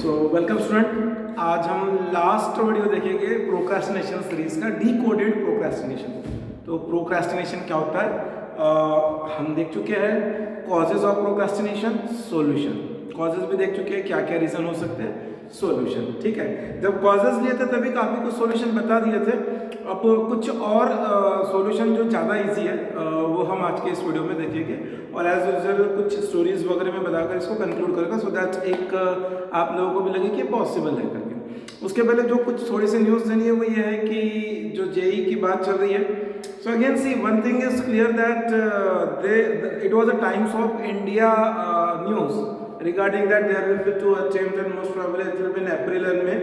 Welcome student. आज हम last video देखेंगे प्रोक्रेस्टिनेशन सीरीज का, डीकोडेड प्रोक्रेस्टिनेशन। तो प्रोक्रेस्टिनेशन क्या होता है हम देख चुके हैं। Causes of procrastination, solution. Causes भी देख चुके हैं, क्या क्या रीजन हो सकते हैं, सॉल्यूशन। ठीक है, जब कॉजेज लिए थे तभी काफ़ी कुछ सॉल्यूशन बता दिए थे। अब कुछ और सॉल्यूशन जो ज़्यादा इजी है वो हम आज के इस वीडियो में देखेंगे, और एज यूजुअल कुछ स्टोरीज वगैरह में बताकर इसको कंक्लूड करेगा, सो दैट एक आप लोगों को भी लगे कि पॉसिबल है करके। उसके पहले जो कुछ थोड़ी सी न्यूज़ देनी है वो ये है कि जो जेई की बात चल रही है। So again see one thing is clear that it was a Times of India news regarding that there will be 2 attempt and most probably it will be in April end में।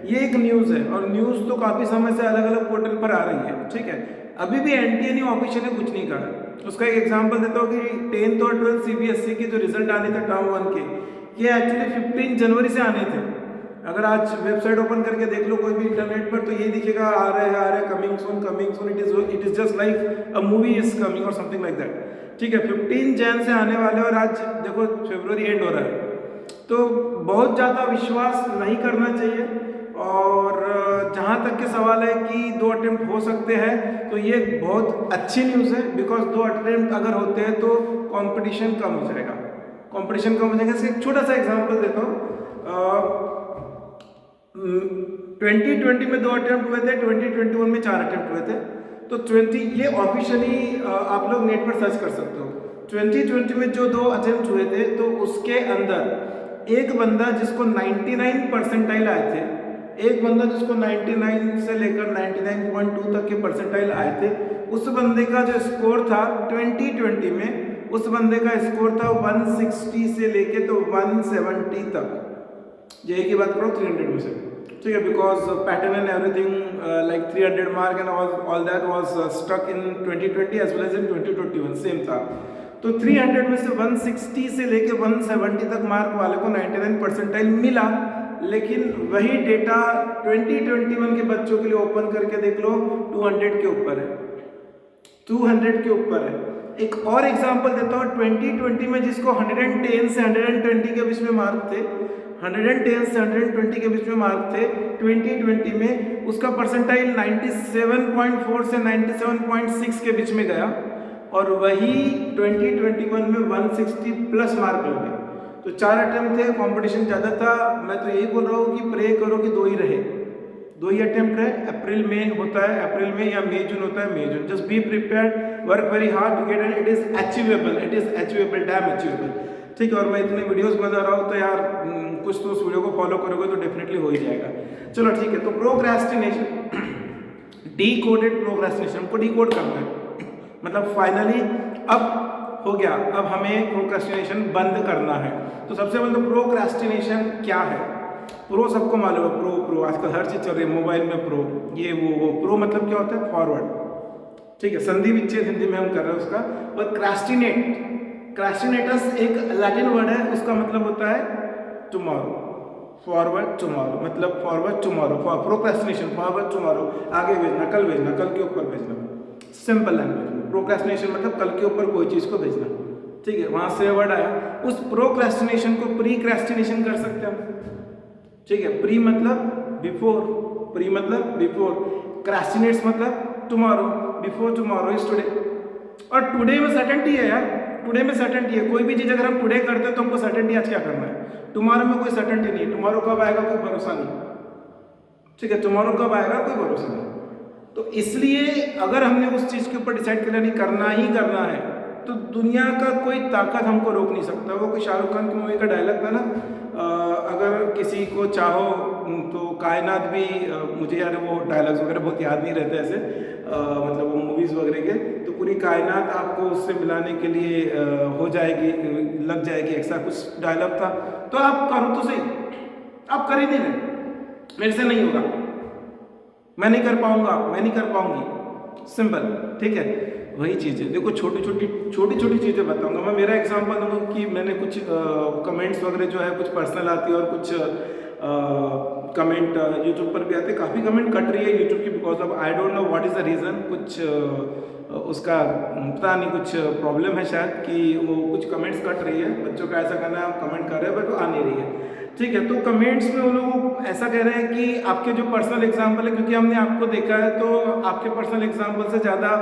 ये एक news है, और news तो काफ़ी समय से अलग अलग पोर्टल पर आ रही है। ठीक है, अभी भी एनटीए ने ऑफिशियली कुछ नहीं कहा। उसका एक एग्जांपल देता हूँ कि 10th और 12th सीबीएसई के जो रिजल्ट आने थे टर्म 1 के, ये एक्चुअली 15 जनवरी से आने थे। अगर आज वेबसाइट ओपन करके देख लो कोई भी इंटरनेट पर, तो ये दिखेगा आ रहा है coming soon. It is just like a movie is coming और समथिंग लाइक दैट। ठीक है, 15 जन से आने वाले, और आज देखो फरवरी एंड हो रहा है। तो बहुत ज़्यादा विश्वास नहीं करना चाहिए। और जहाँ तक के सवाल है कि 2 अटेम्प्ट हो सकते हैं, तो ये बहुत अच्छी न्यूज़ है, बिकॉज 2 अटेम्प्ट अगर होते हैं तो कंपटीशन कम हो जाएगा। कंपटीशन कम हो जाएगा। इसका एक छोटा सा एग्जांपल देता हूँ। 2020 में 2 अटेम्प्ट हुए थे, 2021 में 4 अटेम्प्ट हुए थे। तो 20 ये ऑफिशियली आप लोग नेट पर सर्च कर सकते हो। 2020 में जो 2 अटेम्प्ट हुए थे, तो उसके अंदर एक बंदा जिसको 99 परसेंटाइल आए थे, एक बंदा जिसको 99 से लेकर 99.2 तक के परसेंटाइल आए थे, उस बंदे का जो स्कोर था 2020 में, उस बंदे का स्कोर था 160 से लेके तो 170 तक। जे की बात करो 300 में से। ठीक है, because pattern and everything like 300 mark and all that was stuck in 2020 as well as in 2021 same था। तो 300 में से 160 से लेके 170 तक मार्क वाले को 99 परसेंटाइल मिला। लेकिन वही डेटा 2021 के बच्चों के लिए ओपन करके देख लो, 200 के ऊपर है, 200 के ऊपर है। एक और एग्जांपल देता हूँ। 2020 में जिसको 110 से 120 के बीच में मार्क थे, 110 से 120 के बीच में मार्क थे 2020 में, उसका परसेंटाइल 97.4 से 97.6 के बीच में गया, और वही 2021 में 160 प्लस मार्क लगे। तो 4 अटेम्प्ट थे, कंपटीशन ज़्यादा था। मैं तो यही बोल रहा हूँ कि प्रे करो कि 2 ही रहे, 2 ही अटेम्प्ट रहे। अप्रैल में होता है, अप्रैल में, या मई जून होता है, मई जून। Just be prepared, work very hard to get, and it is achievable, damn achievable. ठीक है, और मैं इतने वीडियोस बना रहा हूँ तो यार कुछ तो उस वीडियो को फॉलो करोगे तो डेफिनेटली हो ही जाएगा। चलो ठीक है, तो प्रोक्रेस्टिनेशन, डीकोडेड प्रोक्रेस्टिनेशन को डीकोड करना है, मतलब फाइनली अब हो गया, अब हमें प्रोक्रेस्टिनेशन बंद करना है। तो सबसे पहले प्रोक्रेस्टिनेशन क्या है? प्रो सबको मालूम है, प्रो आजकल हर चीज चल रही है, मोबाइल में प्रो, ये वो। प्रो मतलब क्या होता है? फॉरवर्ड। ठीक है, संधि विच्छेद हिंदी में हम कर रहे हैं उसका। और क्रास्टिनेटस एक लैटिन वर्ड है, उसका मतलब होता है टुमारो, फॉरवर्ड टुमारो, मतलब forward tomorrow, procrastination forward tomorrow, आगे भेजना, कल भेजना, कल के ऊपर भेजना। सिंपल लैंग्वेज में प्रोक्रेस्टिनेशन मतलब कल के ऊपर कोई चीज को भेजना। ठीक है, वहां से वर्ड आया। उस प्रोक्रेस्टिनेशन को प्रीक्रेस्टिनेशन कर सकते हैं। ठीक है, प्री मतलब बिफोर, प्री मतलब बिफोर, क्रेस्टिनेट्स मतलब tomorrow, before tomorrow is today. और टुडे में सर्टेनिटी है यार, टुडे में सर्टेनिटी है। कोई भी चीज अगर हम टुडे करते हैं तो हमको सर्टेनिटी आज क्या करना है। टुमारो में कोई सर्टेनिटी नहीं है, टुमारो कब आएगा कोई भरोसा नहीं। ठीक है, टुमारो कब आएगा कोई भरोसा नहीं। तो इसलिए अगर हमने उस चीज के ऊपर डिसाइड कर लिया नहीं करना ही करना है, तो दुनिया का कोई ताकत हमको रोक नहीं सकता। वो कोई शाहरुख खान की मूवी का डायलॉग था ना, अगर किसी को चाहो तो कायनात भी, मुझे यार वो डायलॉग्स वगैरह बहुत याद नहीं रहते ऐसे, मतलब वो मूवीज़ वगैरह के, तो पूरी कायनात आपको उससे मिलाने के लिए हो जाएगी, लग जाएगी, ऐसा कुछ डायलॉग था। तो आप करो तो सही, आप कर ही नहीं रहे, मेरे से नहीं होगा, मैं नहीं कर पाऊंगा, मैं नहीं कर पाऊंगी, सिंपल। ठीक है, वही चीज़ है। देखो छोटी छोटी चीज़ें बताऊंगा मैं। मेरा एग्जांपल दूंगा कि मैंने कुछ कमेंट्स वगैरह जो है कुछ पर्सनल आती है और कुछ कमेंट यूट्यूब पर भी आते, काफ़ी कमेंट कट रही है यूट्यूब की, because of I don't know what is the reason. कुछ उसका पता नहीं, कुछ प्रॉब्लम है शायद कि वो कुछ कमेंट्स कट रही है, बच्चों का ऐसा कहना है, आप कमेंट कर रहे हैं बट वो आ नहीं रही है। ठीक है, तो कमेंट्स में वो लोग ऐसा कह रहे हैं कि आपके जो पर्सनल एग्जाम्पल है, क्योंकि हमने आपको देखा है तो आपके पर्सनल एग्जाम्पल से ज़्यादा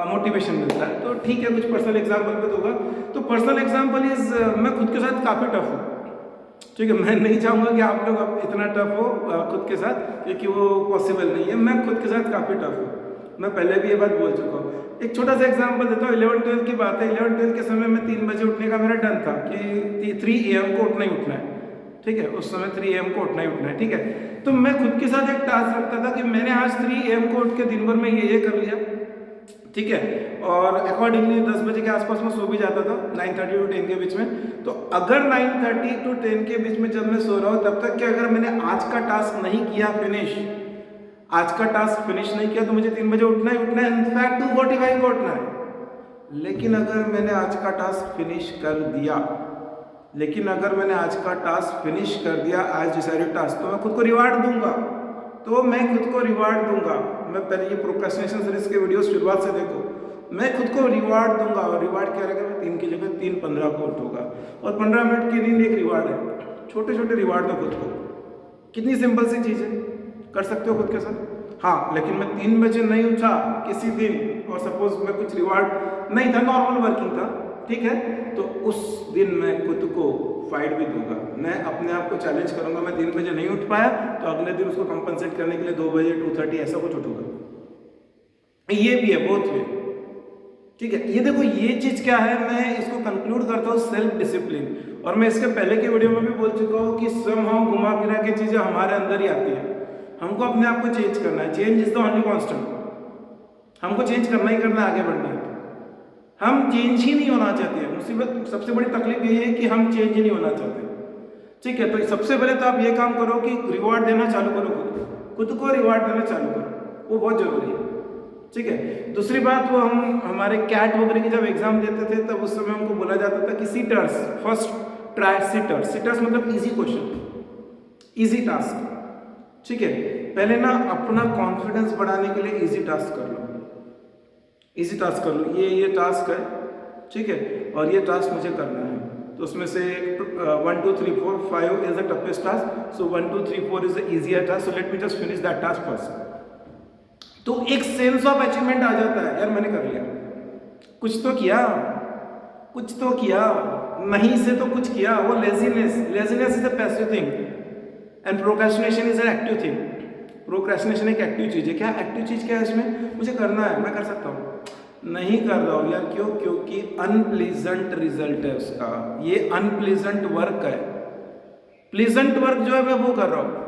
मोटिवेशन मिलता है, तो ठीक है कुछ पर्सनल एग्जाम्पल पे होगा। तो पर्सनल एग्जाम्पल इज़, मैं खुद के साथ काफ़ी टफ हूँ। ठीक है, मैं नहीं चाहूँगा कि आप लोग अब इतना टफ हो खुद के साथ, क्योंकि वो पॉसिबल नहीं है। मैं खुद के साथ काफ़ी टफ हूँ, मैं पहले भी ये बात बोल चुका हूँ। एक छोटा सा एग्जांपल देता हूँ, 11-12 की बात है। 11-12 के समय में 3 बजे उठने का मेरा डन था कि 3 AM को उठना ही उठना है। ठीक है, उस समय 3 AM को उठना ही उठना है। ठीक है, तो मैं खुद के साथ एक टास्क रखता था कि मैंने आज 3 AM को उठ के दिन भर में ये कर लिया। ठीक है, और अकॉर्डिंगली 10 बजे के आसपास मैं सो भी जाता था, 9:30 टू 10 के बीच में। तो अगर 9:30 टू 10 के बीच में जब मैं सो रहा हूँ, तब तक कि अगर मैंने आज का टास्क नहीं किया फिनिश, आज का टास्क फिनिश नहीं किया, तो मुझे 3 बजे उठना ही उठना है, इनफैक्ट 2:45 को उठना है। लेकिन अगर मैंने आज का टास्क फिनिश कर दिया, लेकिन अगर मैंने आज का टास्क फिनिश कर दिया, आज डिसाइडेड टास्क, तो मैं खुद को रिवार्ड दूंगा, तो मैं खुद को रिवार्ड दूंगा। मैं पहले ये प्रोक्रेस्टिनेशन सीरीज के वीडियो शुरुआत से देखो, मैं खुद को रिवार्ड दूंगा। और रिवार्ड क्या रहेगा, मैं 3 की जगह 3:15 को उठूंगा, और 15 मिनट की नींद एक रिवार्ड है। छोटे छोटे रिवार्ड दो खुद को, कितनी सिंपल सी चीज़ है, कर सकते हो खुद के साथ। हाँ, लेकिन मैं 3 बजे नहीं उठा किसी दिन, और सपोज मैं कुछ रिवार्ड नहीं था, नॉर्मल वर्किंग था, ठीक है, तो उस दिन मैं खुद को फाइट भी दूंगा। मैं अपने आप को चैलेंज करूंगा, मैं 3 बजे नहीं उठ पाया तो अगले दिन उसको कंपनसेट करने के लिए 2 बजे 2:30 ऐसा कुछ उठूंगा। ये भी है, बोथ वे। ठीक है, ये देखो, ये चीज क्या है, मैं इसको कंक्लूड करता हूँ सेल्फ डिसिप्लिन। और मैं इसके पहले के वीडियो में भी बोल चुका हूँ कि समहाउ घुमा फिरा के चीजें हमारे अंदर ही आती है। हमको अपने आप को चेंज करना है, change is the only constant. हमको चेंज करना ही करना है, आगे बढ़ना है। हम चेंज ही नहीं होना चाहते हैं। मुसीबत, सबसे बड़ी तकलीफ ये है कि हम चेंज ही नहीं होना चाहते। ठीक है, तो सबसे पहले तो आप ये काम करो कि रिवॉर्ड देना चालू करो, खुद को रिवॉर्ड देना चालू करो, वो बहुत जरूरी है। ठीक है, दूसरी बात, वो हम हमारे कैट वगैरह की जब एग्जाम देते थे, तब उस समय हमको बोला जाता था कि sitters first try sitters. Sitters मतलब इजी क्वेश्चन, इजी टास्क। ठीक है, पहले ना अपना कॉन्फिडेंस बढ़ाने के लिए इजी टास्क कर लो, इजी टास्क कर लो। ये टास्क है, ठीक है, और ये टास्क मुझे करना है, तो उसमें से 1 2 3 4 5 is the toughest task, so 1 2 3 4 is the easier task, so let me just finish that task first. तो एक सेंस ऑफ अचीवमेंट आ जाता है, यार मैंने कर लिया, कुछ तो किया, कुछ तो किया, नहीं से तो कुछ किया। वो laziness is a passive thing and procrastination is an active thing. Procrastination एक एक्टिव चीज है। क्या एक्टिव चीज क्या है इसमें, मुझे करना है, मैं कर सकता हूँ, नहीं कर रहा हूँ यार, क्यों? क्योंकि अनप्लीजेंट रिजल्ट है उसका, ये अनप्लीजेंट वर्क है। प्लीजेंट वर्क जो है मैं वो कर रहा हूँ।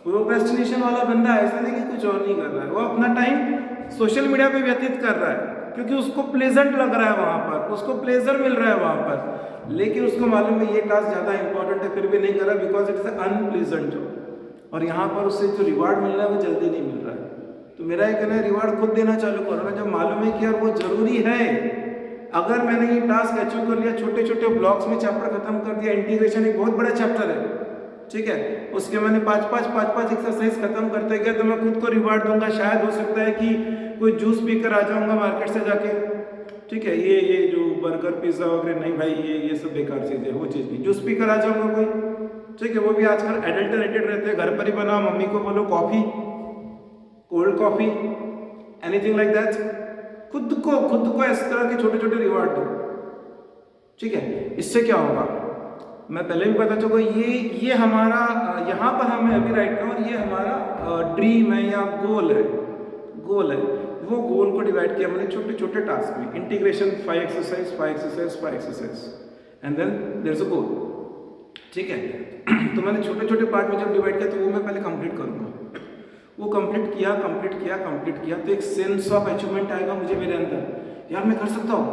प्रोक्रेस्टिनेशन वाला बंदा ऐसा नहीं कि कुछ और नहीं कर रहा है, वो अपना टाइम सोशल मीडिया पे व्यतीत कर रहा है, क्योंकि उसको प्लेजेंट लग रहा है वहां पर, उसको प्लेजर मिल रहा है वहां पर, लेकिन उसको मालूम है ये टास्क ज्यादा इंपॉर्टेंट है, फिर भी नहीं कर रहा, because it is unpleasant job, और यहाँ पर उससे जो रिवार्ड मिल रहा है वो जल्दी नहीं मिल रहा है। तो मेरा ये कहना है, रिवार्ड खुद देना चालू करो ना, जब मालूम है कि यार वो जरूरी है। अगर मैंने ये टास्क अचीव कर लिया, छोटे छोटे ब्लॉक्स में चैप्टर खत्म कर दिया, इंटीग्रेशन एक बहुत बड़ा चैप्टर है, ठीक है, उसके मैंने 5-5 एक्सरसाइज खत्म करते गए, तो मैं खुद को रिवार्ड दूंगा। शायद हो सकता है कि कोई जूस पीकर आ जाऊंगा मार्केट से जाके, ठीक है, ये जो बर्गर पिज्जा वगैरह नहीं भाई, ये सब बेकार चीज़ है, वो चीज़ नहीं, जूस पीकर आ जाऊंगा कोई, ठीक है, वो भी आजकल एडल्टरेटेड रहते हैं, घर पर ही बनाओ, मम्मी को बोलो coffee, cold coffee, anything like that. खुद को इस तरह के छोटे छोटे रिवार्ड दो, ठीक है। इससे क्या होगा, मैं पहले भी बता चुका, ये हमारा यहाँ पर हम अभी राइट नाउ, ये हमारा ड्रीम है या गोल है, वो गोल को डिवाइड किया मैंने छोटे छोटे टास्क में, integration 5 exercise and then there is a goal, ठीक है। तो मैंने छोटे छोटे पार्ट में जब डिवाइड किया, तो वो मैं पहले कंप्लीट करूँगा, वो कंप्लीट किया, तो एक सेंस ऑफ अचीवमेंट आएगा मुझे मेरे अंदर, यार मैं कर सकता हूँ,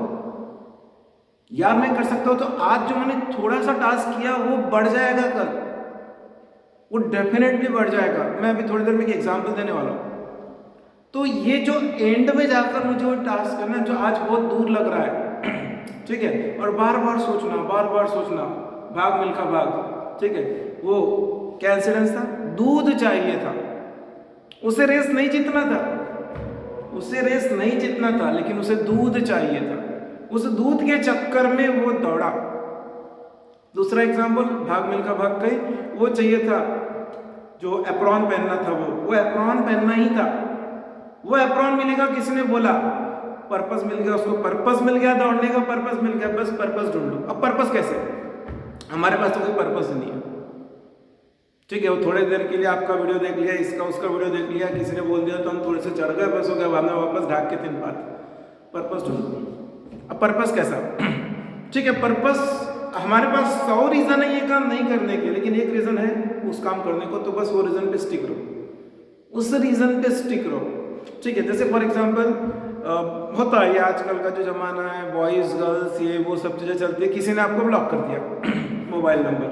तो आज जो मैंने थोड़ा सा टास्क किया वो बढ़ जाएगा, कल वो डेफिनेटली बढ़ जाएगा। मैं अभी थोड़ी देर में एक एग्जांपल देने वाला हूँ। तो ये जो एंड में जाकर मुझे वो टास्क करना, जो आज बहुत दूर लग रहा है, ठीक है, और बार बार सोचना, भाग मिल्खा भाग, ठीक है, वो क्या इंसिडेंस था? दूध चाहिए था, उसे रेस नहीं जीतना था, उसे रेस नहीं जीतना था, लेकिन उसे दूध चाहिए था। उस दूध के चक्कर में वो दौड़ा। दूसरा एग्जाम्पल, भाग मिल्खा भाग गई, वो चाहिए था जो एप्रॉन पहनना था, वो एप्रॉन पहनना ही था। वो एप्रॉन मिलेगा, किसी ने बोला, पर्पस मिल गया उसको, पर्पस मिल गया, दौड़ने का पर्पस मिल गया, बस पर्पस ढूंढ लो। अब पर्पस कैसे? हमारे पास तो कोई पर्पस नहीं है, ठीक है। वो थोड़े देर के लिए आपका वीडियो देख लिया, इसका उसका वीडियो देख लिया, किसी ने बोल दिया तो हम थोड़े से चढ़ गए, बस हो गया, बाद में वापस ढाक के 3 बात। पर्पस ढूंढो। अब पर्पस कैसा? ठीक है, पर्पस हमारे पास 100 रीजन है ये काम नहीं करने के, लेकिन एक रीजन है उस काम करने को, तो बस वो रीजन पे स्टिक रहो, उस रीजन पे स्टिक रहो, ठीक है। जैसे फॉर एग्जाम्पल होता है ये आजकल का जो जमाना है, बॉयज गर्ल्स ये वो सब चीज़ें चलती है, किसी ने आपको ब्लॉक कर दिया मोबाइल नंबर,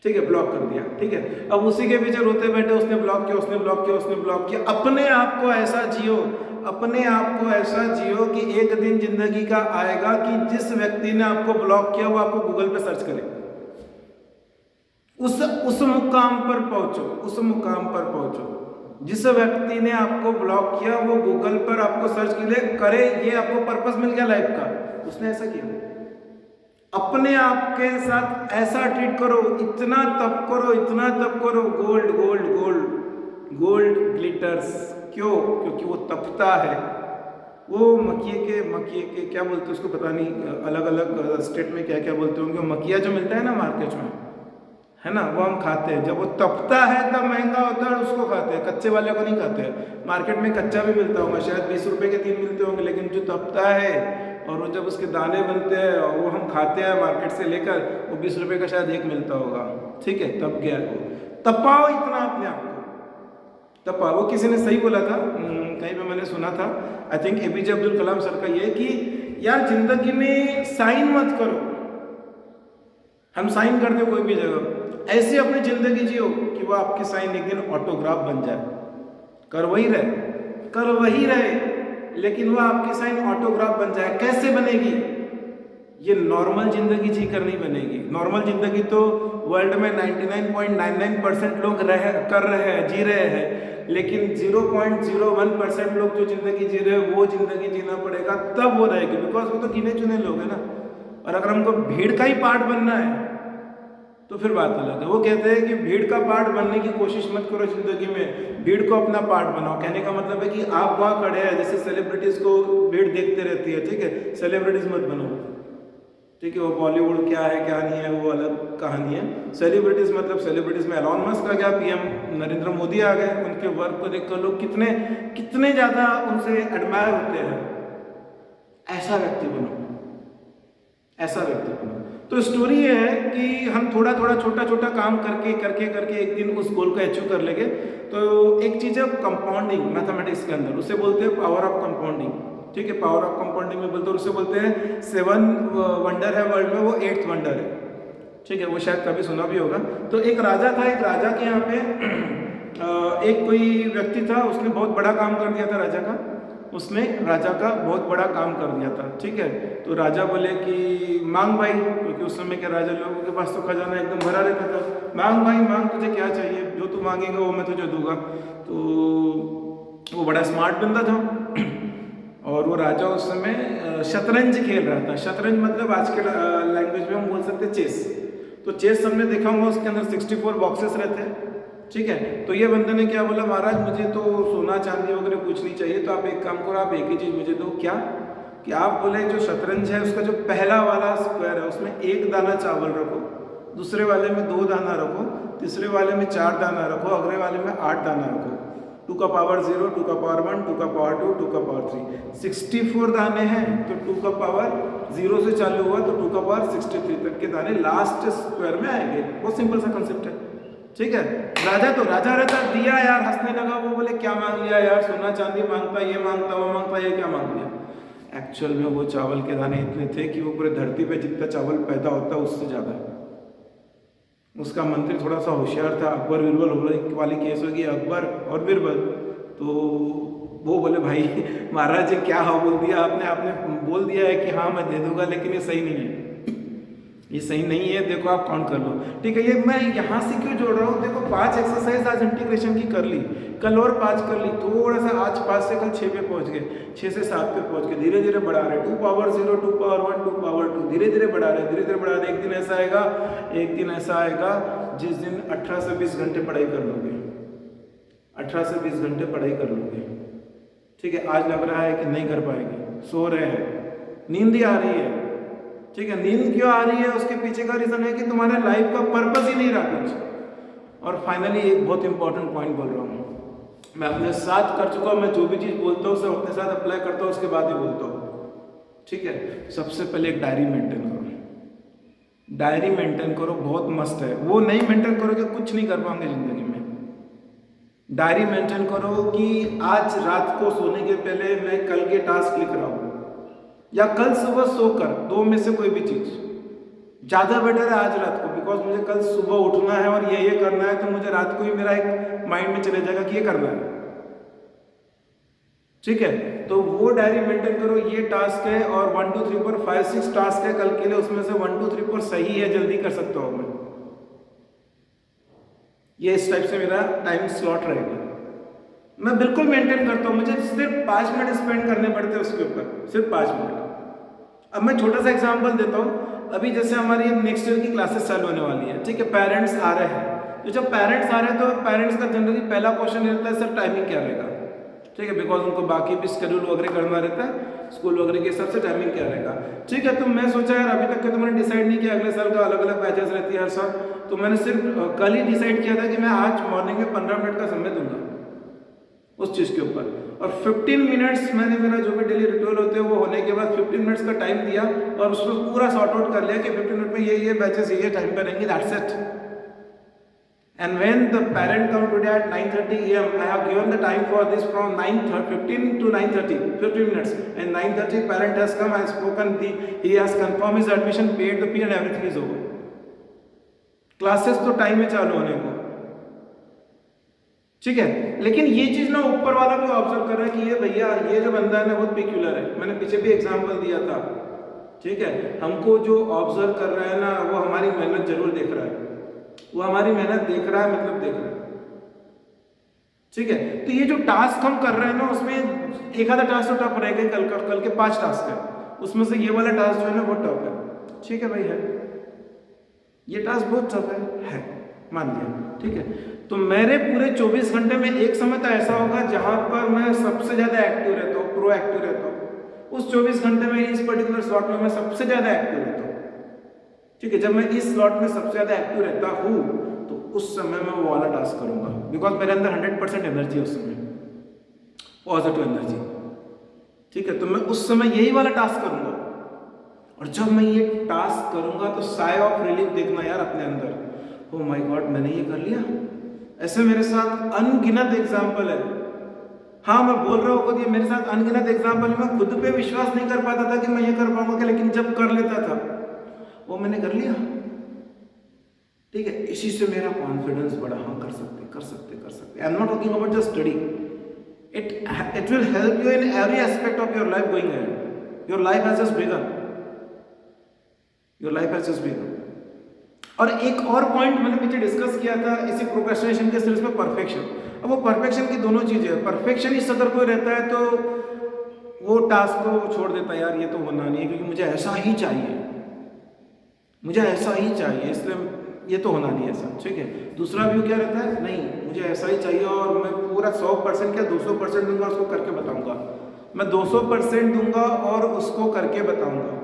ठीक है, ब्लॉक कर दिया, ठीक है। अब उसी के पीछे रोते बैठे, उसने ब्लॉक किया, उसने ब्लॉक किया, उसने ब्लॉक किया। अपने आप को ऐसा जियो, अपने आप को ऐसा जियो कि एक दिन जिंदगी का आएगा कि जिस व्यक्ति ने आपको ब्लॉक किया वो आपको गूगल पे सर्च करे, उस मुकाम पर पहुंचो, उस मुकाम पर पहुंचो। जिस व्यक्ति ने आपको ब्लॉक किया वो गूगल पर आपको सर्च के लिए करे, ये आपको पर्पस मिल गया लाइफ का, उसने ऐसा किया। अपने आप के साथ ऐसा ट्रीट करो, इतना तप करो, इतना तप करो, gold gold gold gold glitters. क्यों? क्योंकि वो तपता है। वो मकिए के क्या बोलते हैं उसको, पता नहीं, अलग अलग स्टेट में क्या क्या बोलते होंगे। मकिया जो मिलता है ना मार्केट में, है ना, वो हम खाते हैं। जब वो तपता है तब महंगा होता है, उसको खाते हैं, कच्चे वाले को नहीं खाते हैं। मार्केट में कच्चा भी मिलता होगा, शायद 20 रुपए के 3 मिलते होंगे, लेकिन जो तपता है और वो जब उसके दाने बनते हैं और वो हम खाते हैं मार्केट से लेकर, वो 20 रुपए का शायद 1 मिलता होगा, ठीक है। तप गया वो, तपाओ इतना अपने आप को, तपाओ। वो किसी ने सही बोला था, कहीं पे मैंने सुना था, I think APJ Abdul Kalam sir का, ये कि यार जिंदगी में साइन मत करो। हम साइन करते कोई भी जगह, ऐसे अपनी जिंदगी जियो कि वो आपकी साइन एक दिन ऑटोग्राफ बन जाए। कर वही रहे, लेकिन वो आपकी साइन ऑटोग्राफ बन जाए। कैसे बनेगी? ये नॉर्मल जिंदगी जी कर नहीं बनेगी। नॉर्मल जिंदगी तो वर्ल्ड में 99.99% लोग जी रहे हैं, लेकिन 0.01% लोग जो जिंदगी जी रहे हैं वो जिंदगी जीना पड़ेगा, तब वो रहेगी। बिकॉज वो तो गिने चुने लोग हैं ना। और अगर हमको भीड़ का ही पार्ट बनना है तो फिर बात अलग है। वो कहते हैं कि भीड़ का पार्ट बनने की कोशिश मत करो जिंदगी में, भीड़ को अपना पार्ट बनाओ। कहने का मतलब है कि आप वहाँ खड़े हैं, जैसे सेलिब्रिटीज को भीड़ देखते रहती है, ठीक है, सेलिब्रिटीज मत बनो, ठीक है। वो बॉलीवुड क्या है क्या नहीं है वो अलग कहानी है। सेलिब्रिटीज मतलब सेलिब्रिटीज में एलॉन मस्क आ गया, पीएम नरेंद्र मोदी आ गए, उनके वर्क को देखकर लोग कितने ज़्यादा उनसे एडमायर होते हैं। ऐसा व्यक्ति बनो, ऐसा व्यक्ति बनो। तो स्टोरी ये है कि हम थोड़ा छोटा काम करके एक दिन उस गोल को अचीव कर लेंगे। तो एक चीज़ है कंपाउंडिंग मैथमेटिक्स के अंदर, उसे बोलते हैं पावर ऑफ कंपाउंडिंग, ठीक है। पावर ऑफ कंपाउंडिंग में बोलते हैं, उसे बोलते हैं 7 वंडर है वर्ल्ड में, वो 8th वंडर है, ठीक है। वो शायद कभी सुना भी होगा। तो एक राजा था, एक राजा के यहाँ पे एक कोई व्यक्ति था, उसने बहुत बड़ा काम कर दिया था राजा का, उसने राजा का बहुत बड़ा काम कर दिया था, ठीक है। तो राजा बोले कि मांग भाई, क्योंकि उस समय के राजा लोगों के पास तो खजाना एकदम भरा रहता था। मांग भाई मांग, तुझे क्या चाहिए, जो तू मांगेगा वो मैं तुझे दूंगा। तो वो बड़ा स्मार्ट बंदा था और वो राजा उस समय शतरंज खेल रहा था। शतरंज मतलब आज के लैंग्वेज में हम बोल सकते हैं चेस। तो चेस हमने देखा होगा, उसके अंदर 64 बॉक्सेस रहते हैं, ठीक है। तो ये बंदे ने क्या बोला, महाराज मुझे तो सोना चांदी वगैरह कुछ नहीं चाहिए, तो आप एक काम करो, आप एक ही चीज़ मुझे दो। क्या? कि आप बोले जो शतरंज है उसका जो पहला वाला स्क्वायर है उसमें 1 दाना चावल रखो, दूसरे वाले में 2 दाना रखो, तीसरे वाले में 4 दाना रखो, अगले वाले में 8 दाना रखो। 2 का पावर 0, 2 का पावर 1, 2 का पावर 2, 2 का पावर 3, 64 दाने हैं। तो 2 का पावर 0 से चालू हुआ तो 2 का पावर 63 तक के दाने लास्ट स्क्वायर में आएंगे। बहुत सिंपल सा कंसेप्ट है, ठीक है। राजा तो राजा रहता, दिया यार, हंसने लगा। वो बोले क्या मांग लिया यार, सोना चांदी मांगता, ये मांगता, वो मांगता, ये क्या मांग लिया। एक्चुअल में वो चावल के दाने इतने थे कि वो पूरे धरती पे जितना चावल पैदा होता उससे ज़्यादा। उसका मंत्री थोड़ा सा होशियार था, अकबर बीरबल वाली केस होगी, अकबर और बीरबल। तो वो बोले भाई महाराज जी क्या हाँ बोल दिया आपने बोल दिया है कि हाँ मैं दे दूंगा, लेकिन ये सही नहीं है। ये सही नहीं है, देखो आप काउंट कर लो। ठीक है, ये मैं यहाँ से क्यों जोड़ रहा हूँ, देखो 5 एक्सरसाइज आज इंटीग्रेशन की कर ली, कल और 5 कर ली, थोड़ा सा आज 5 से कल 6 पे पहुँच गए, 6 से 7 पे पहुँच गए, धीरे धीरे बढ़ा रहे, 2 पावर 0, 2 पावर 1, 2 पावर 2, धीरे धीरे बढ़ा रहे, धीरे धीरे बढ़ा रहे। एक दिन ऐसा आएगा जिस दिन 18 से 20 घंटे पढ़ाई कर लोगे, 18 से 20 घंटे पढ़ाई कर लोगे। ठीक है, आज लग रहा है कि नहीं कर पाएंगे, सो रहे हैं, नींद ही आ रही है। ठीक है, नींद क्यों आ रही है, उसके पीछे का रीजन है कि तुम्हारे लाइफ का पर्पस ही नहीं रहा कुछ। और फाइनली एक बहुत इंपॉर्टेंट पॉइंट बोल रहा हूँ, मैं अपने साथ कर चुका हूँ, मैं जो भी चीज़ बोलता हूँ सब अपने साथ अप्लाई करता हूँ, उसके बाद ही बोलता हूँ। ठीक है, सबसे पहले एक डायरी मेंटेन करो, डायरी मेंटेन करो, बहुत मस्त है। वो नहीं मेंटेन करोगे कुछ नहीं कर पाओगे जिंदगी में। डायरी मेंटेन करो कि आज रात को सोने के पहले मैं कल के टास्क लिख रहा हूँ, या कल सुबह सोकर, दो में से कोई भी चीज ज्यादा बेटर है आज रात को, बिकॉज मुझे कल सुबह उठना है और ये करना है, तो मुझे रात को ही मेरा एक माइंड में चले जाएगा कि ये करना है। ठीक है, तो वो डायरी मेंटेन करो, ये टास्क है और 1 2 3 4 5 6 टास्क है कल के लिए, उसमें से 1 2 3 4 सही है, जल्दी कर सकता हूं मैं। ये इस टाइप से मेरा टाइम स्लॉट रहेगा, मैं बिल्कुल मेंटेन करता हूँ। मुझे सिर्फ 5 मिनट स्पेंड करने पड़ते हैं उसके ऊपर, सिर्फ 5 मिनट। अब मैं छोटा सा एग्जांपल देता हूँ, अभी जैसे हमारी नेक्स्ट ईयर की क्लासेस चालू होने वाली है। ठीक है, पेरेंट्स आ रहे हैं, तो जब पेरेंट्स आ रहे हैं तो पेरेंट्स का जनरली पहला क्वेश्चन रहता है सर टाइमिंग क्या रहेगा। ठीक है, बिकॉज उनको बाकी भी शेड्यूल वगैरह करना रहता है, स्कूल वगैरह के हिसाब से टाइमिंग क्या रहेगा। ठीक है, तो मैं सोचा यार अभी तक के तो मैंने डिसाइड नहीं किया, अगले साल का अलग अलग बैचेस रहती है हर साल, तो मैंने सिर्फ कल ही डिसाइड किया था कि मैं आज मॉर्निंग में 15 मिनट का समय दूंगा उस चीज़ के ऊपर, और 15 मिनट्स मैंने मेरा जो भी डेली रिचुअल होते हैं वो होने के बाद 15 मिनट्स का टाइम दिया और उसमें पूरा सॉर्ट आउट कर लिया कि 15 मिनट में ये बैचेस ये टाइम पर रहेंगे, that's it. And when the parent come today at 9:30 AM, I have given the time for this from 9:15 to 9:30, 15 minutes. And 9:30 parent has come, has spoken, he has confirmed his admission, paid the fee and everything is over. Classes तो time में चालू होने को, ठीक है। लेकिन ये चीज ना ऊपर वाला भी ऑब्जर्व कर रहा है कि ये भैया ये जो बंदा है ना बहुत पेक्यूलर है। मैंने पीछे भी एग्जांपल दिया था, ठीक है। हमको जो ऑब्जर्व कर रहा है ना वो हमारी मेहनत जरूर देख रहा है, वो हमारी मेहनत देख रहा है, मतलब देख रहा है, ठीक है। तो ये जो टास्क हम कर रहे हैं ना उसमें एक आधा टास्क तो टफ रहेगा, कल के 5 टास्क है, उसमें से ये वाला टास्क जो है ना बहुत टफ है, ठीक है भाई है, ये टास्क बहुत टफ है मान लिया, ठीक है। तो मेरे पूरे 24 घंटे में एक समय तो ऐसा होगा जहां पर मैं सबसे ज्यादा एक्टिव रहता हूँ, प्रोएक्टिव रहता हूँ। उस 24 घंटे में इस पर्टिकुलर स्लॉट में मैं सबसे ज्यादा एक्टिव रहता हूँ, ठीक है। जब मैं इस स्लॉट में सबसे ज्यादा एक्टिव रहता हूँ तो उस समय मैं वो वाला टास्क करूंगा, बिकॉज मेरे अंदर 100% एनर्जी है उस समय, पॉजिटिव एनर्जी, ठीक है। तो मैं उस समय यही वाला टास्क करूंगा, और जब मैं ये टास्क करूंगा तो साइ ऑफ रिलीफ देखना यार अपने अंदर, ओ माय गॉड मैंने ये कर लिया। ऐसे मेरे साथ अनगिनत एग्जाम्पल है, हाँ मैं बोल रहा हूँ खुद, ये मेरे साथ अनगिनत एग्जाम्पल है। मैं खुद पे विश्वास नहीं कर पाता था कि मैं ये कर पाऊंगा, लेकिन जब कर लेता था वो मैंने कर लिया, ठीक है। इसी से मेरा कॉन्फिडेंस बढ़ा, हाँ कर सकते कर सकते कर सकते। I am not talking about just study, it will help you in every aspect of your life going ahead. Your life has just begun, your life has just begun. और एक और पॉइंट मैंने पीछे डिस्कस किया था इसी procrastination के series में, परफेक्शन। अब वो परफेक्शन की दोनों चीजें है, परफेक्शनिस्ट अगर कोई रहता है तो वो टास्क को छोड़ देता है, यार ये तो होना नहीं है क्योंकि मुझे ऐसा ही चाहिए, मुझे ऐसा ही चाहिए, इसलिए ये तो होना नहीं ऐसा, ठीक है। दूसरा व्यू क्या रहता है, नहीं मुझे ऐसा ही चाहिए और मैं पूरा 100% क्या 200% दूंगा, उसको करके बताऊंगा, मैं 200% दूंगा और उसको करके बताऊंगा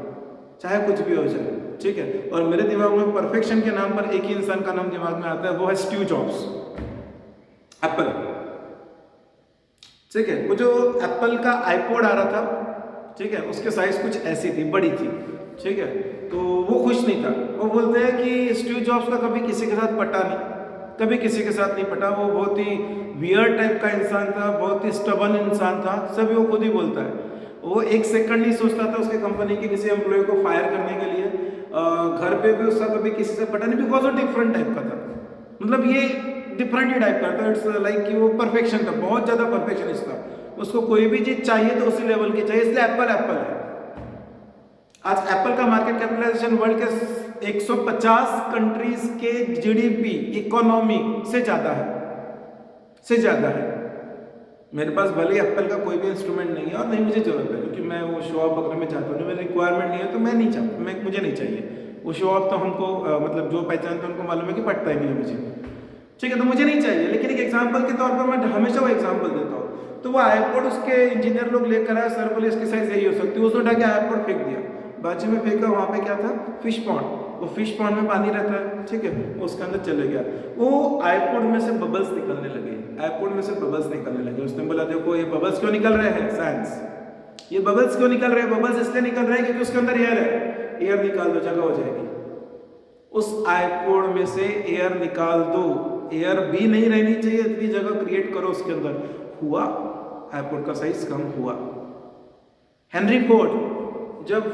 चाहे कुछ भी हो जाए, ठीक है। और मेरे दिमाग में परफेक्शन के नाम पर एक ही इंसान का नाम दिमाग में आता है, वो है स्टीव जॉब्स, एप्पल, ठीक है। वो जो एप्पल का आईपॉड आ रहा था, ठीक है, उसके साइज कुछ ऐसी थी, बड़ी थी, ठीक है। तो वो खुश नहीं था, वो बोलते हैं कि स्टीव जॉब्स का कभी किसी के साथ पटा नहीं, कभी किसी के साथ नहीं पटा, वो बहुत ही वियर्ड टाइप का इंसान था, बहुत ही स्टबन इंसान था, सभी वो खुद ही बोलता है। वो एक सेकंड नहीं सोचता था उसके कंपनी के किसी एम्प्लॉय को फायर करने के लिए, घर पे भी उसका कभी किसी से पटा नहीं, बिकॉज वो डिफरेंट टाइप का था, मतलब ये डिफरेंट ही टाइप का था। इट्स लाइक कि वो परफेक्शन था, बहुत ज्यादा परफेक्शनिस्ट था, उसको कोई भी चीज चाहिए तो उसी लेवल की चाहिए, इसलिए एप्पल एप्पल है। आज एप्पल का मार्केट कैपिटलाइजेशन वर्ल्ड के 150 कंट्रीज के जीडीपी इकोनॉमी से ज्यादा है। मेरे पास भले एप्पल का कोई भी इंस्ट्रूमेंट नहीं है और नहीं मुझे जरूरत है, क्योंकि मैं वो शो ऑफ वगैरह में चाहता हूँ, मेरी रिक्वायरमेंट नहीं है तो मैं नहीं चाहता, मुझे नहीं चाहिए वो शो ऑफ। तो हमको मतलब जो पहचानते हैं उनको मालूम है कि पटता ही नहीं है मुझे, ठीक है, तो मुझे नहीं चाहिए। लेकिन एक एग्जाम्पल के तौर पर मैं हमेशा वो एग्जाम्पल देता हूँ। तो वो आईपॉड उसके इंजीनियर लोग लेकर आए, सर बोले इसकी साइज यही हो सकती है, उसने उठा के आईपॉड फेंक दिया, बाजू में फेंका, वहाँ पे क्या था, फिश पॉन्ड। वो फिश पॉन्ड में पानी रहता है, ठीक है, उसके अंदर चले गया, वो आईपॉड में से बबल्स निकलने लगे, उसने बोला देखो ये बबल्स क्यों निकल रहे हैं, साइंस, ये बबल्स क्यों निकल रहे हैं, बबल्स इसलिए निकल रहे हैं क्योंकि उसके अंदर एयर है, एयर निकाल दो जगह हो जाएगी। उस आईपॉड में से एयर निकाल दो, एयर भी नहीं रहनी चाहिए, इतनी जगह क्रिएट करो उसके अंदर, हुआ, आईपॉड का साइज कम हुआ। हेनरी फोर्ड जब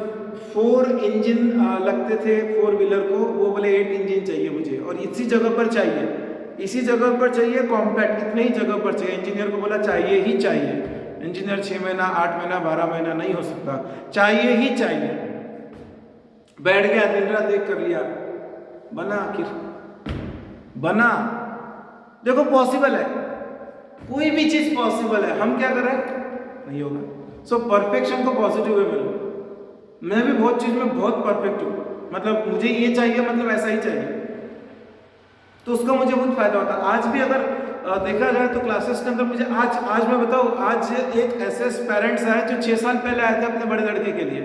4 इंजन लगते थे 4 व्हीलर को, वो बोले 8 इंजन चाहिए मुझे, और इसी जगह पर चाहिए, कॉम्पैक्ट, इतने ही जगह पर चाहिए। इंजीनियर को बोला चाहिए ही चाहिए, इंजीनियर 6 महीना 8 महीना 12 महीना नहीं हो सकता, चाहिए ही चाहिए। बैठ गया, दिन रात एक कर लिया, बना, आखिर बना। देखो पॉसिबल है, कोई भी चीज पॉसिबल है, हम क्या कर रहे हैं, नहीं होगा। सो परफेक्शन को पॉजिटिव वे में लो। मैं भी बहुत चीज में बहुत परफेक्ट हूँ, मतलब मुझे ये चाहिए, मतलब ऐसा ही चाहिए, तो उसका मुझे बहुत फायदा होता है। आज भी अगर देखा जाए तो क्लासेस के अंदर मुझे आज मैं बताऊँ, आज एक ऐसे पेरेंट्स आए जो 6 साल पहले आए थे अपने बड़े लड़के के लिए,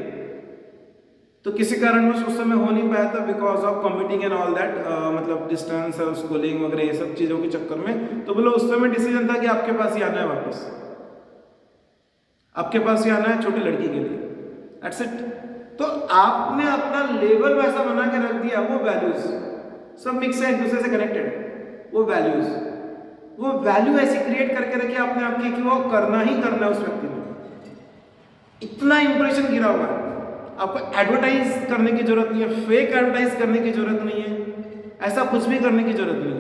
तो किसी कारणवश उस समय हो नहीं पाया था, because of competing and all that, मतलब डिस्टेंस और स्कूलिंग वगैरह ये सब चीज़ों के चक्कर में। तो बोलो उस समय डिसीजन था कि आपके पास ही आना है, वापस आपके पास ही आना है छोटी लड़की के लिए, दैट्स इट। तो आपने अपना लेवल वैसा बना के रख दिया, वो वैल्यूज सब मिक्स है, एक दूसरे से कनेक्टेड है, वो वैल्यू ऐसी क्रिएट करके रखी आपने आपकी कि वो करना ही करना है उस व्यक्ति में, इतना इंप्रेशन गिरा हुआ है। आपको एडवर्टाइज करने की जरूरत नहीं है, फेक एडवर्टाइज करने की जरूरत नहीं है, ऐसा कुछ भी करने की जरूरत नहीं है,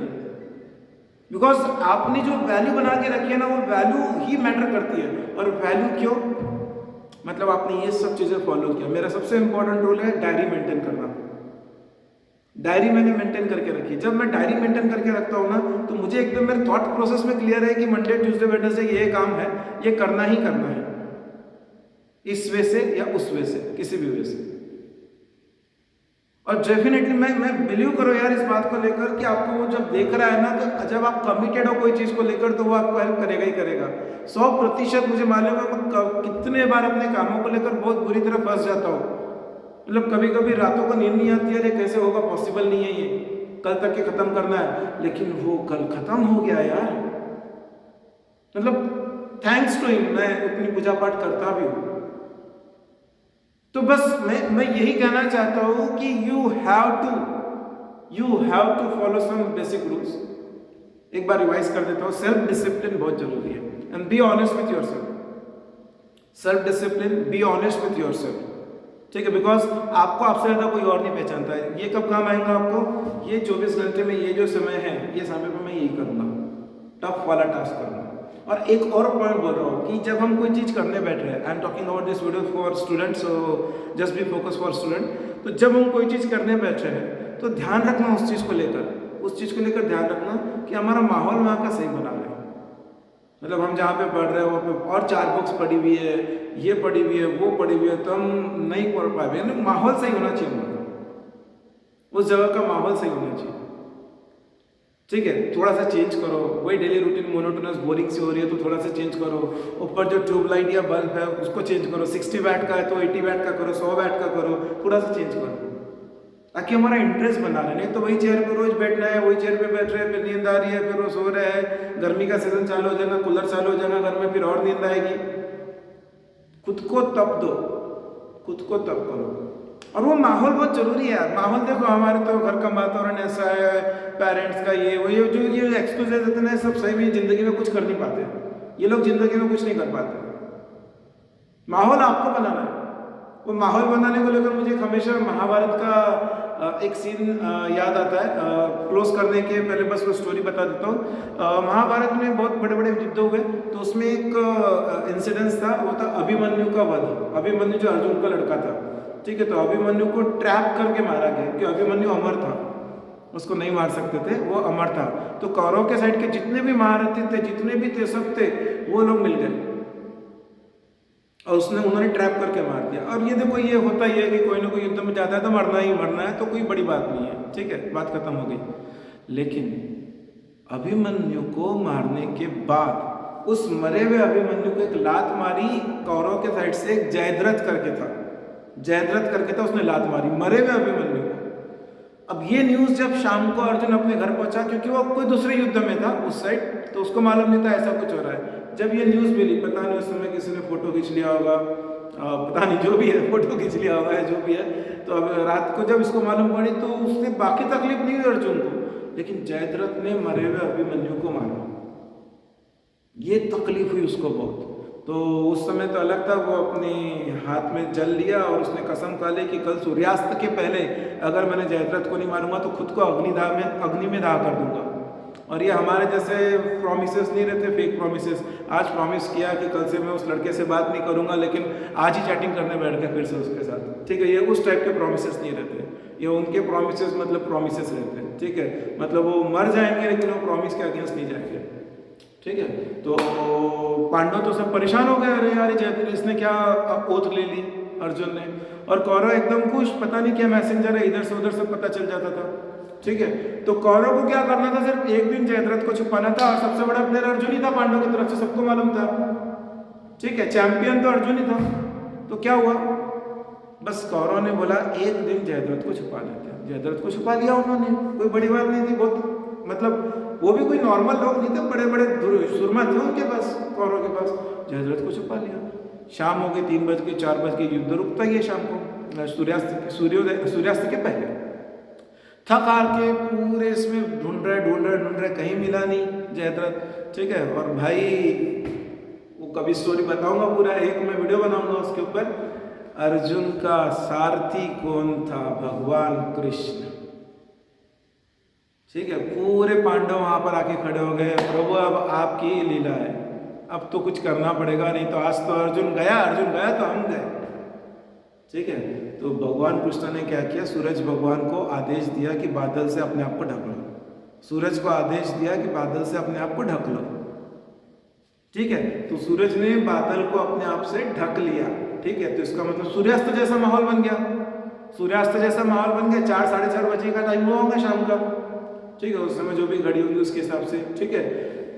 बिकॉज आपने जो वैल्यू बना के रखी है ना, वो वैल्यू ही मैटर करती है। और वैल्यू क्यों, मतलब आपने ये सब चीजें फॉलो किया। मेरा सबसे इंपॉर्टेंट रूल है डायरी मेंटेन करना। डायरी मैंने मेंटेन करके रखी। जब मैं डायरी मेंटेन करके रखता हूँ ना, तो मुझे एकदम मेरे थॉट प्रोसेस में क्लियर है कि मंडे ट्यूसडे वेडनेसडे ये काम है, ये करना ही करना है, इस वे से या उस वे से, किसी भी वे से। और डेफिनेटली मैं बिलीव करो यार इस बात को लेकर कि आपको वो जब देख रहा है ना, तो जब आप कमिटेड हो कोई चीज को लेकर, तो वो आपको हेल्प करेगा ही करेगा 100%। मुझे मालूम है मैं कितने बार अपने कामों को लेकर बहुत बुरी तरह फंस जाता हूँ, मतलब कभी कभी रातों को नींद नहीं आती है, अरे कैसे होगा, पॉसिबल नहीं है, ये कल तक के खत्म करना है, लेकिन वो कल खत्म हो गया यार, मतलब थैंक्स टू हिम मैं उतनी पूजा पाठ करता भी हूँ। तो बस मैं यही कहना चाहता हूं कि you have to follow some basic rules. एक बार रिवाइज कर देता हूं, सेल्फ डिसिप्लिन बहुत जरूरी है, and be honest with yourself. Self discipline, be honest with yourself, ठीक है, बिकॉज आपको आपसे ज्यादा कोई और नहीं पहचानता है। ये कब काम आएगा आपको, ये 24 घंटे में ये जो समय है, ये समय पर मैं यही करूंगा, टफ वाला टास्क करूंगा। और एक और पॉइंट बोल रहा हूँ कि जब हम कोई चीज़ करने बैठ रहे हैं, I am talking about this video for students, so just be focus for student. तो जब हम कोई चीज़ करने बैठ रहे हैं, तो ध्यान रखना उस चीज़ को लेकर ध्यान रखना कि हमारा माहौल वहाँ का सही बना रहे। मतलब हम जहाँ पे पढ़ रहे हैं वहाँ पे और 4 बुक्स पढ़ी हुई है, ये पढ़ी हुई है, वो पढ़ी हुई है, तो हम नहीं पढ़ पाए, यानी माहौल सही होना चाहिए, उस जगह का माहौल सही होना चाहिए, ठीक है। थोड़ा सा चेंज करो, वही डेली रूटीन मोनोटोनस बोरिंग सी हो रही है, तो थोड़ा सा चेंज करो। ऊपर जो ट्यूबलाइट या बल्ब है उसको चेंज करो, 60 वैट का है तो 80 वैट का करो, 100 वैट का करो, थोड़ा सा चेंज करो ताकि हमारा इंटरेस्ट बना रहे। नहीं तो वही चेयर पे रोज बैठना है, वही चेयर पे बैठ रहे हैं, फिर नींद आ रही है, फिर वो सो रहे हैं, गर्मी का सीजन चालू हो जाएगा, कूलर चालू हो जाएगा घर में, फिर और नींद आएगी। खुद को तप दो, खुद को तप करो। और वो माहौल बहुत जरूरी है यार। माहौल देखो, हमारे तो घर का वातावरण ऐसा है, पेरेंट्स का ये वो, ये जो ये एक्सक्यूज देते हैं सब सही में जिंदगी में कुछ कर नहीं पाते, ये लोग जिंदगी में कुछ नहीं कर पाते। माहौल आपको बनाना है। वो माहौल बनाने को लेकर मुझे हमेशा महाभारत का एक सीन याद आता है। क्लोज करने के पहले बस वो स्टोरी बता देता हूँ। महाभारत में बहुत बड़े बड़े युद्ध हुए, तो उसमें एक इंसिडेंस था, वो था अभिमन्यु का वध। अभिमन्यु जो अर्जुन का लड़का था, ठीक है। तो अभिमन्यु को ट्रैप करके मारा गया क्योंकि अभिमन्यु अमर था, उसको नहीं मार सकते थे, वो अमर था। तो कौरव के साइड के जितने भी महारथी थे, जितने भी थे, सब थे, वो लोग मिल गए और उन्होंने ट्रैप करके मार दिया। और ये देखो, ये होता ही है कि कोई ना कोई युद्ध में जाता है तो मरना ही मरना है, तो कोई बड़ी बात नहीं है, ठीक है, बात खत्म हो गई। लेकिन अभिमन्यु को मारने के बाद उस मरे हुए अभिमन्यु को एक लात मारी कौरव के साइड से, एक जयद्रथ करके था, जयद्रथ करके था, उसने लात मारी मरे हुए अभिमन्यु को। अब ये न्यूज़ जब शाम को अर्जुन अपने घर पहुंचा, क्योंकि वो कोई दूसरे युद्ध में था उस साइड, तो उसको मालूम नहीं था ऐसा कुछ हो रहा है। जब ये न्यूज़ मिली, पता नहीं उस समय किसी ने फोटो खींच लिया होगा, पता नहीं, जो भी है, फोटो खींच लिया होगा या जो भी है। तो अब रात को जब इसको मालूम पड़ी तो उससे बाकी तकलीफ नहीं हुई अर्जुन को, लेकिन जयद्रथ ने मरे हुए अभिमन्यु को मारा, ये तकलीफ हुई उसको बहुत। तो उस समय तो अलग था, वो अपने हाथ में जल लिया और उसने कसम खा ली कि कल सूर्यास्त के पहले अगर मैंने जयद्रथ को नहीं मारूंगा तो खुद को अग्नि में दाह कर दूंगा। और ये हमारे जैसे प्रॉमिसेस नहीं रहते, फेक प्रॉमिसेस। आज प्रॉमिस किया कि कल से मैं उस लड़के से बात नहीं करूंगा, लेकिन आज ही चैटिंग करने बैठ गया फिर से उसके साथ, ठीक है। ये उस टाइप के प्रॉमिसेस नहीं रहते, ये उनके प्रॉमिसेस मतलब प्रॉमिसेस रहते हैं, ठीक है। मतलब वो मर जाएंगे लेकिन वो प्रॉमिस के अगेंस्ट नहीं जाएंगे, ठीक है। तो पांडव तो सब परेशान हो गए, अरे यार इसने क्या ओथ ले ली अर्जुन ने। और कौरव एकदम खुश, पता नहीं क्या मैसेंजर है, इधर से उधर से पता चल जाता था, ठीक है। तो कौरव को क्या करना था, सिर्फ एक दिन जयद्रथ को छुपाना था, और सबसे बड़ा प्लेयर अर्जुन ही था पांडव की तरफ से, सबको मालूम था, ठीक है, चैंपियन तो अर्जुन ही था। तो क्या हुआ, बस कौरव ने बोला एक दिन जयद्रथ को छुपा लेते हैं। जयद्रथ को छुपा लिया उन्होंने, कोई बड़ी बात नहीं थी, बहुत मतलब वो भी कोई नॉर्मल लोग नहीं थे, बड़े बड़े सुरमा थे उनके पास, कौरव के पास। जयद्रथ को छुपा लिया, शाम हो गई, 3 बज के 4 बज के युद्ध रुकता ही है शाम को, सूर्यास्त के पहले। थक हार के पूरे इसमें ढूंढ रहे, कहीं मिला नहीं जयद्रथ, ठीक है। और भाई वो कभी स्टोरी बताऊंगा पूरा, एक मैं वीडियो बनाऊंगा उसके ऊपर। अर्जुन का सारथी कौन था, भगवान कृष्ण, ठीक है। पूरे पांडव वहां पर आके खड़े हो गए, प्रभु अब आपकी लीला है, अब तो कुछ करना पड़ेगा, नहीं तो आज तो अर्जुन गया तो हम गए, ठीक है। तो भगवान कृष्ण ने क्या किया, सूरज भगवान को आदेश दिया कि बादल से अपने आप को ढक लो, सूरज को आदेश दिया कि बादल से अपने आप को ढक लो, ठीक है। तो सूरज ने बादल को अपने आप से ढक लिया, ठीक है। तो इसका मतलब सूर्यास्त जैसा माहौल बन गया, सूर्यास्त जैसा माहौल बन गया। 4 साढ़े 4 बजे का टाइम हुआ होगा शाम का, ठीक है, उस समय जो भी घड़ी होगी उसके हिसाब से, ठीक है।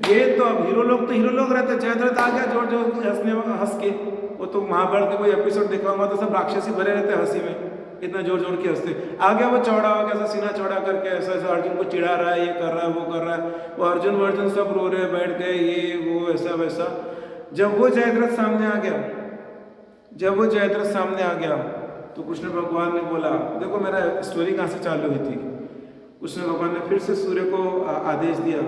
ये तो अब हीरो लोग रहते, जयद्रथ आ गया जोर हंस के, वो तो महाभारत के कोई एपिसोड देखा होगा तो सब राक्षसी भरे रहते हंसी में, इतना जोर के हंसते। आ गया वो चौड़ा हो गया, ऐसा सीना चौड़ा करके ऐसा अर्जुन को चिढ़ा रहा है, ये कर रहा है, वो कर रहा है, वो अर्जुन सब रो रहे बैठ गए, ये वो ऐसा वैसा। जब वो जयद्रथ सामने आ गया, तो कृष्ण भगवान ने बोला, देखो मेरा स्टोरी कहाँ से चालू हुई थी। कृष्ण भगवान ने फिर से सूर्य को आदेश दिया,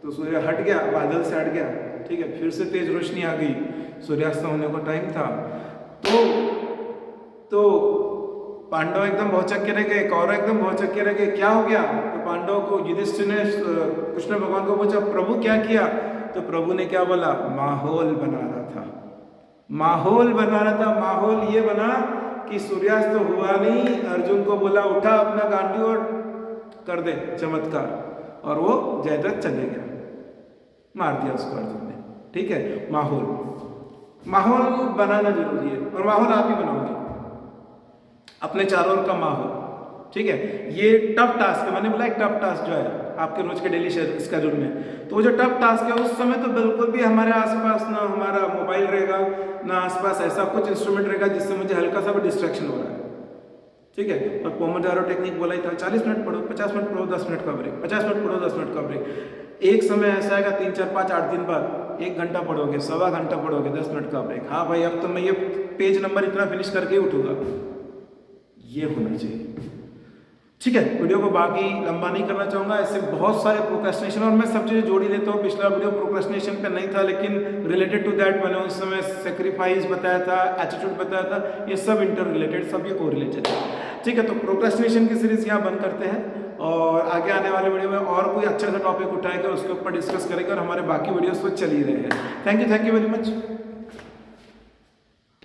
तो सूर्य हट गया, बादल से हट गया, ठीक है। फिर से तेज रोशनी आ गई, सूर्यास्त होने को टाइम था। तो पांडव एकदम भौचक्के रह गए, कौरव एकदम भौचक्के रह गए, क्या हो गया। तो पांडव को युधिष्ठिर ने कृष्ण भगवान को पूछा, प्रभु क्या किया। तो प्रभु ने क्या बोला, माहौल बना रहा था। माहौल ये बना कि सूर्यास्त हुआ नहीं, अर्जुन को बोला उठा अपना गांडी और कर दे चमत्कार, और वो जयद्रथ चले गया, मार दिया उसको अर्जुन ने, ठीक है। माहौल बनाना जरूरी है, और माहौल आप ही बनाओगे, अपने चारों ओर का माहौल, ठीक है। ये टफ टास्क है, मैंने बोला एक टफ टास्क जो है आपके रोज के डेली स्केड्यूल में, तो वो जो टफ टास्क है उस समय तो बिल्कुल भी हमारे आसपास ना हमारा मोबाइल रहेगा, ना आसपास ऐसा कुछ इंस्ट्रूमेंट रहेगा जिससे मुझे हल्का सा भी डिस्ट्रैक्शन हो रहा है, ठीक है। और पोमोडारो टेक्निक बोला ही था, 40 मिनट पढ़ो, 50 मिनट पढ़ो, 10 मिनट का ब्रेक, 50 मिनट पढ़ो, 10 मिनट का ब्रेक। एक समय ऐसा आएगा 3, 4, 5, 8 दिन बाद 1 घंटा पढ़ोगे, सवा घंटा पढ़ोगे, 10 मिनट का ब्रेक। हाँ भाई, अब तो मैं ये पेज नंबर इतना फिनिश करके ही उठूंगा, ये होना चाहिए, ठीक है। वीडियो को बाकी लंबा नहीं करना चाहूँगा, ऐसे बहुत सारे प्रोक्रेस्टिनेशन, और मैं सब चीज़ें जोड़ ही लेता हूँ। पिछला वीडियो प्रोक्रेस्टिनेशन पे नहीं था, लेकिन रिलेटेड टू दैट मैंने उस समय सेक्रीफाइस बताया था, एटीट्यूड बताया था, ये सब इंटर रिलेटेड, सब ये को रिलेटेड है, ठीक है। तो प्रोक्रेस्टिनेशन की सीरीज यहाँ बंद करते हैं, और आगे आने वाले वीडियो में और कोई अच्छा सा टॉपिक उठाएगा, उसके ऊपर डिस्कस करेंगे, और हमारे बाकी वीडियोस तो चल ही रहे हैं। Thank you very much.